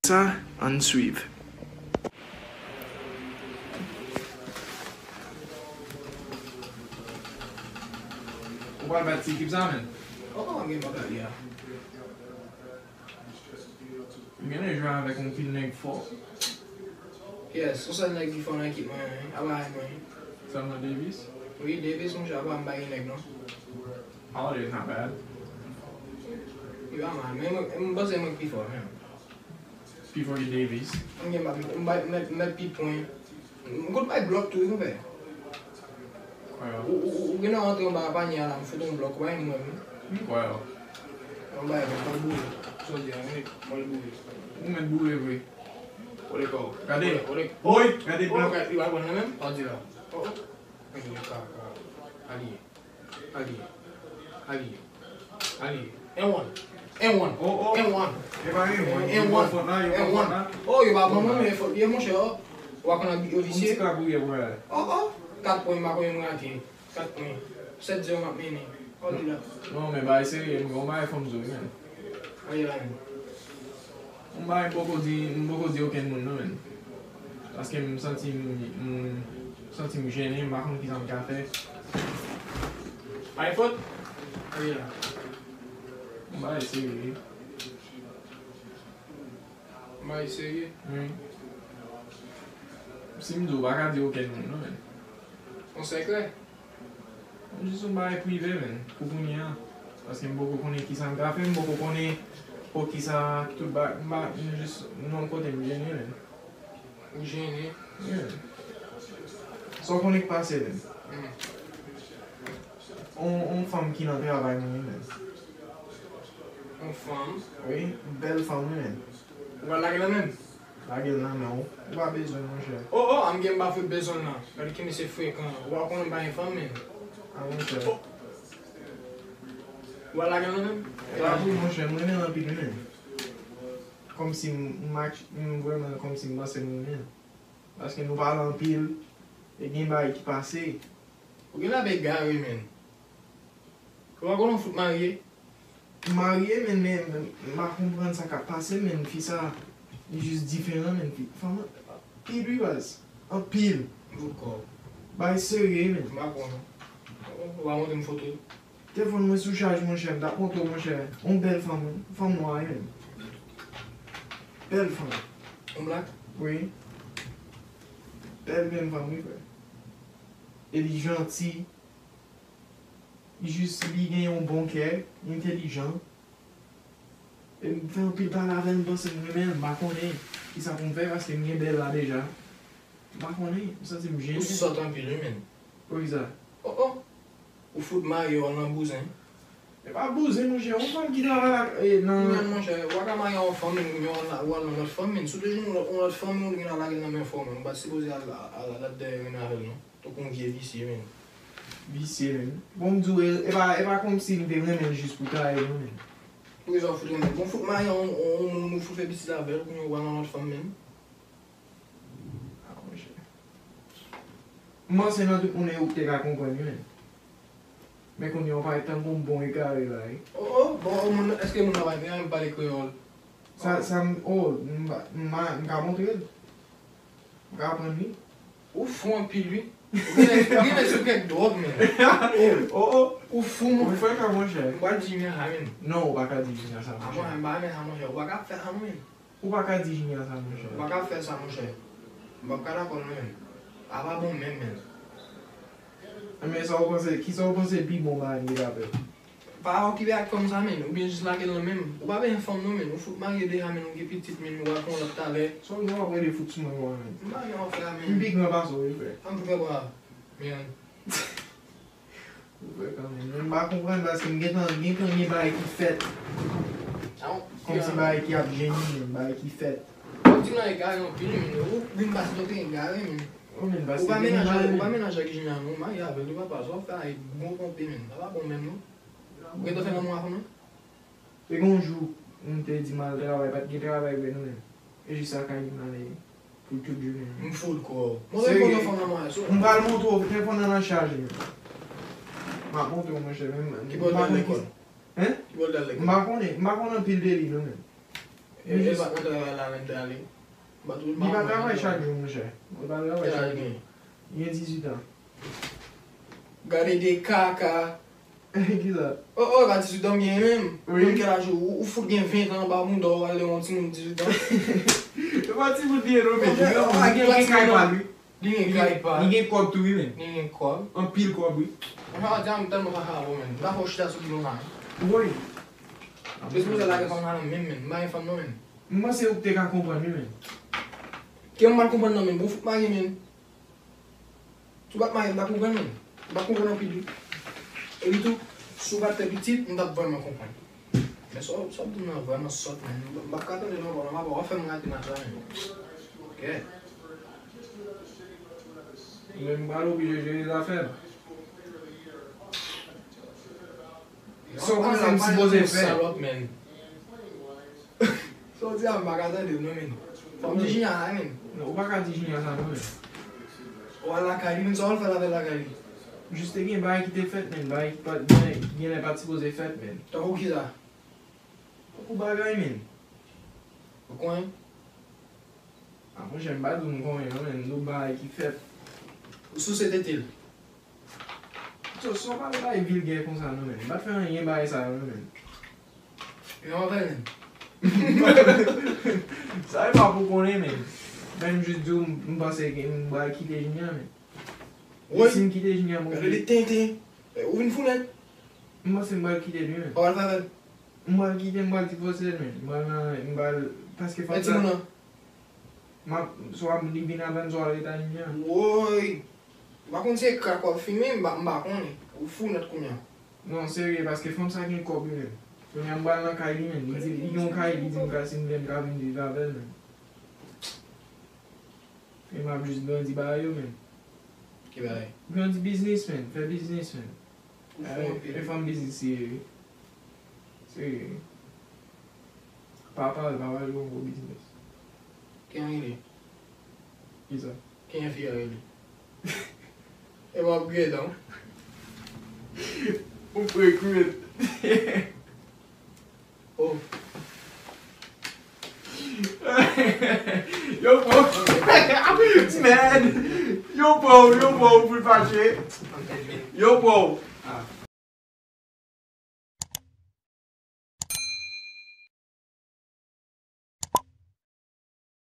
Ça, on suive. Ou pa bat si ekip sa men? Oh, gen bagat ya. Gen e jwa avèk un pil nèg fort. Yes, so sa nèg ki fon ekip mwen, abay mwen. Salman Davis. Oui, Davis mwen abay mbay nèg non. Holiday's not bad. Yeah man, mwen base mwen pi fort men. Before you Davis. Mwen gen mbay pi point. Mwen gout bay blok tou yon ve. Ou gen an entre mba panye la, mwen foute un blok, wè mwen mwen. Well. Mwen bay mwen boule. So di an, mwen boule. Ou men boule vwe. O de kou. Gade. Oy! Gade O blok. de kou, yon wè mwen men? O di la. O. Mwen di ka. Ali. N1. Oh. N1. E ba N1. N1. Fort na, yo fort na. Oh, yon ba bon mwen men, yon mwen che o. Wakon a Un visye. ti ka bouye wè. Oh. 4 points mwen kon yon mwen ati. 4 points. 7-0 mwen meni. O di la. Non men ba seri, mwen kon bay fòm zo men. O yon la men. Mwen bay mboko di oken moun nou men. Paske mwen senti mwen jene, mwen bakon ki san mwen ka fe. Ay fote? O yon la. Mwen bay seri. Mwen bay serye. Si mwen do baka di oken moun nou men. On sekle? Mwen jis mwen bay prive men, koukouni an. Paske mwen boko konen ki san mwen ka fe, mwen boko konen po ki sa tout bak, mwen jis non kote mwen jene men. Ou jene? So konen ki pase men. On fam ki nan travay mwen men. On fam? Oui, bel fam men. Ou a lage la men? Lage nan men, ou ba bezon mwen chè. Oh, am gen ba fote bezon la. Gade kene se frekan. Ou a konen ba yon fam men? A mwen chè. Ou a lage la men? Mwen chè, mwen men an pi men. Kom si mwen vweman kom si mwen basen mwen men. Paske nou palan pil, e gen ba ki pase. Ou gen la be gare men? Ou a konen fote marye? Marye men, mwen kompren sa ka pase men, fi sa, e jist diferent men, fi. Fama, pil lui baz, an pil. Voko. Bay serye men. Mwa konen. Ou a monte m foto? Telefon mwen sou charge mwen chè, da konto mwen chè. On bel fam noy men. Bel fam. On blak? Oui. Bel fam mi fè. E li janti. Li gen yon bon kè, intelligent. E mwen fè an pil par la ven bas mwen men, mba konen. Ki sa kon fè, paske mwen bel la deja. Mba konen, sa se mwen jen. Ou si sot an pil men? Ou isa? Oh. Ou fote marye ou an bouzen? E pa bouzen mwen chè, on fam ki nan la... Mwen mwen chè, wak a marye an fam men, ou an lot fam men. Sou de joun ou lot fam men, ou gen a lage nan men fam men. Ou ba se boze a la de gen a rel non? To kon vie visye men. Visye men. Bon mdou, e pa kom si mwen devnen men jist pou ta e men. Pou ke jan fote men? Bon fote marye ou fote fe bisi la vel, ou an lot fam men? A mwen chè. Mwen se nan tout mwen e ou te ka kompren men. Men kon yon pa etan bon e kare la e. Bon, eske moun avay men, yon pale kreol? Sa mwen ka montre el. Mwen ka apren mi. Ou fou an pil lui? Ou gen e sou kek drog men? Ou fou moun? Mwen fè ka mwen chè. Ou ba di jimya sa men? Non, ou baka di jinya sa mwen chè. Mwen ba men sa mwen chè, ou baka fè sa men? Ou baka di jinya sa mwen chè. Ou baka fè sa mwen chè? Ou baka la kon men? A ba bon men men? Men sa ou pense, ki sa ou pense bi bon ba ni la pe? Pa ou ki be ak kon sa men, ou bien jis lage lan men? Ou ba be yon fam nou men? Ou foute marye de ha men, ou ge pitit men, ou akon lop tale? So yon apre de fout sou mwen men. Ou ba yon fè la men? Yon bik mwen pa so yon fe. An pou fè ba? Men? Yon fe kan men. Mwen ba kompren baske mwen gen kan yon baye ki fet. Kom si baye ki ap geni, baye ki fet. Ou ti nan yon gare yon pili men, ou bin basi dote yon gare men? Ou men baske Ou ba gen baye men. menaje ki jina nou, ma yavel, ou ba pa so fè a yon bon pompe men. A ba bon men nou? Ou gen to fè nan mou akon nou? Pe gonjou, mwen te di mal travay, pat gen travay ben nou men. E jisa kan yon nan e pou tout jou men. Mwen foud ko. Mwen se kon yo fon nan mou a so? Mwen bal montou, telefon nan an charge men. Mwen montou mwen chè men. Ki bol dal l'ekol? Hein? Ki bol dal l'ekol? Mwen konen pil deli nou men. E bat nan travay la men te ale. Li va travay chak joun mwen chè. Li va travay chak joun. Il y a 18 ans. Gade de kaka. Ki sa? Oh, gade 18 ans gen men. Oui. Mwen ke la jou, ou fout gen 20 ans ba moun do ale yon ti moun 18 ans. Yon ti moun diye nou men. Gen kay pa lui. Li gen kay pa. Li gen kob tou men. Li gen kob. An pil kob oui. Mwen a diyan tel mwen ka halo men. Da fò chita sou ki nou nan. Oui. Pes mwen se la gen fam nan men men. Mwen fam nan men. Mwen se ou te ka kompran mi men. Ke mwen kompran nan men. Bon fout mwen men. Sou bat mwen ba kompran men. Ba kompran an pil. E li tou, sou bat te pitit, mwen dat vwèman kompran. Men so ap di nan vwèman sot men. Ba katan de nan vwèman, mwen ba wafè mwen ati nan tla men. Ok. Mwen mwen oblige jere les affaires. So kon se msipoze fè. Salop men. So di an bagatan de nou men. Fam di jinyan la men. Ou baka di jinyan sa nou men. Ou an lakari men, so al fè la ve lakari. Juste gen bay ki te fèt men. Bay ki gen pati sipoze fèt men. Ta kou ki za? Ou bagay men. Ou kwen? A mwen jen badou mwen konwen men. Nou bay ki fèt. Ou sou se tetil? So pa bay vilge kon sa nou men. Bat fè an yen bay sa nou men. Yon wapel men? Sa e pa pou konen men. Ben jist dou mwen pase gen mwen bay kite jinyan men. Woy! Si mwen kite jinyan mwen. Gade li ten. Ou vin founet? Mwen pase mwen bay kite li men. Ou al favel? Mwen bay kite mwen bay ti fosel men. Mwen bay paske E fap ti moun an? So a mwen li vin avan zo al etan jinyan. Woy! Bakon se kakwa filme, mba koni. Ou founet kounyan. Non serye paske fam sa gen kop li men. Mwen yon bay lan kay li men. Li yon kay li di mwen kasi mwen dem kavin di vavel men. E mwen ap jist ben di bay yo men. Ki bay? Ben di business men. Fè business men. Ou foun pi. E fam business serye. Serye. Papa yon go business. Ken yon li? Ki sa? Ken yon fi yon li? E wap gwe dan? Ou pou ekwet. Oh. Yo pou. Man. Yo pou pou fache. Yo pou.